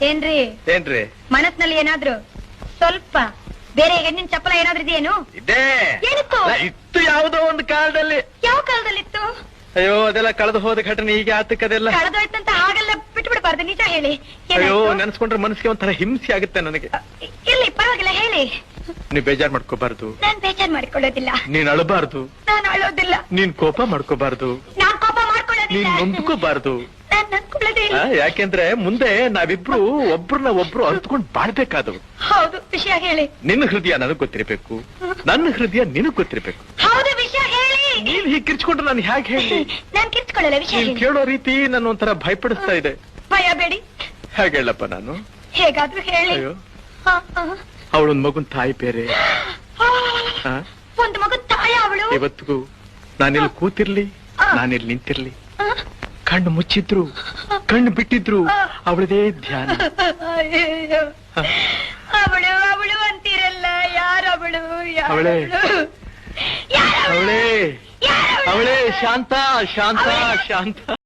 ಏನ್ರಿ ಏನ್ರಿ ಮನಸ್ನಲ್ಲಿ ಏನಾದ್ರು ಸ್ವಲ್ಪ ಬೇರೆ ಹೆಣ್ಣಿನ ಚಪ್ಪಲ ಏನಾದ್ರೂ ಇದೆಯೇನು? ಇದೇ ಏನಿತ್ತು? ಇತ್ತು ಯಾವುದೋ ಒಂದು ಕಾಲದಲ್ಲಿ. ಯಾವ ಕಾಲದಲ್ಲಿತ್ತು? ಅಯ್ಯೋ ಅದೆಲ್ಲ ಕಳೆದು ಹೋದ ಘಟನೆ ಈಗ ಆತಕ್ಕದೆಲ್ಲ. ಕಳೆದೋಯ್ತಂತ ಹಾಗೆಲ್ಲ ಬಿಟ್ಬಿಡ್ಬಾರ್ದು, ನಿಜ ಹೇಳಿ. ಅಯ್ಯೋ ನೆನ್ಸ್ಕೊಂಡ್ರೆ ಮನಸ್ಸಿಗೆ ಒಂಥರ ಹಿಂಸೆ ಆಗುತ್ತೆ ನನಗೆ. ಇಲ್ಲಿ ಪರವಾಗಿಲ್ಲ ಹೇಳಿ. ನೀವ್ ಬೇಜಾರ್ ಮಾಡ್ಕೋಬಾರ್ದು. ನಾನ್ ಬೇಜಾರ್ ಮಾಡ್ಕೊಳ್ಳೋದಿಲ್ಲ. ನೀನ್ ಅಳಬಾರ್ದು. ನಾನು ಅಳೋದಿಲ್ಲ. ನೀನ್ ಕೋಪ ಮಾಡ್ಕೋಬಾರ್ದು. ನಾನ್ ಕೋಪ ಮಾಡ್ಕೊಳ್ಳೋದಿಲ್ಲ. ನೀನ್ ನೊಂದ್ಕೋಬಾರ್ದು. ನಾನ್ ನನ್ಕೊಳ್ಳೋದಿಲ್ಲ. ಯಾಕೆಂದ್ರೆ ಮುಂದೆ ನಾವಿಬ್ರು ಒಬ್ರನ್ನ ಒಬ್ರು ಅರ್ತ್ಕೊಂಡ್ ಬಾಳ್ಬೇಕಾದವು. ಹೌದು, ವಿಷಯ ಹೇಳಿ. ನಿನ್ನ ಹೃದಯ ನನಗ್ ಗೊತ್ತಿರ್ಬೇಕು, ನನ್ನ ಹೃದಯ ನಿನಗ್ ಗೊತ್ತಿರ್ಬೇಕು. ಹೌದು, ವಿಷಯ ಹೇಳಿ. ನೀನ್ ಹೀಗೆ ಕಿರ್ಚ್ಕೊಂಡ್ರೆ ನಾನು ಹೇಗೆ ಹೇಳಿ? ನಾನ್ ಕಿರ್ಚ್ಕೊಳ್ಳಲ್ಲ, ವಿಷಯ ನೀನ್ ಹೇಳಿ. ಕೇಳೋ ರೀತಿ ನನ್ನ ಒಂಥರ ಭಯಪಡಿಸ್ತಾ ಇದೆ. ಭಯ ಬೇಡಿ. ಹೇಗೆ ಹೇಳಪ್ಪ ನಾನು? ಹೇಗಾದ್ರೂ ಹೇಳಿ. ಅಯ್ಯೋ ಅವಳೊಂದ್ ಮಗುನ್ ತಾಯಿ ಬೇರೆ. ಒಂದು ಮಗು ತಾಯ ಅವಳು. ಇವತ್ತಿಗೂ ನಾನಿಲ್ಲಿ ಕೂತಿರ್ಲಿ, ನಾನಿಲ್ಲಿ ನಿಂತಿರ್ಲಿ, ಕಣ್ಣು ಮುಚ್ಚಿದ್ರು ಕಣ್ಣು ಬಿಟ್ಟಿದ್ರು ಅವಳದೇ ಧ್ಯಾನ. ಅವಳು ಅವಳು ಅಂತೀರಲ್ಲ, ಯಾರವಳು? ಅವಳೇ ಅವಳೇ ಅವಳೇ ಶಾಂತ ಶಾಂತ ಶಾಂತ.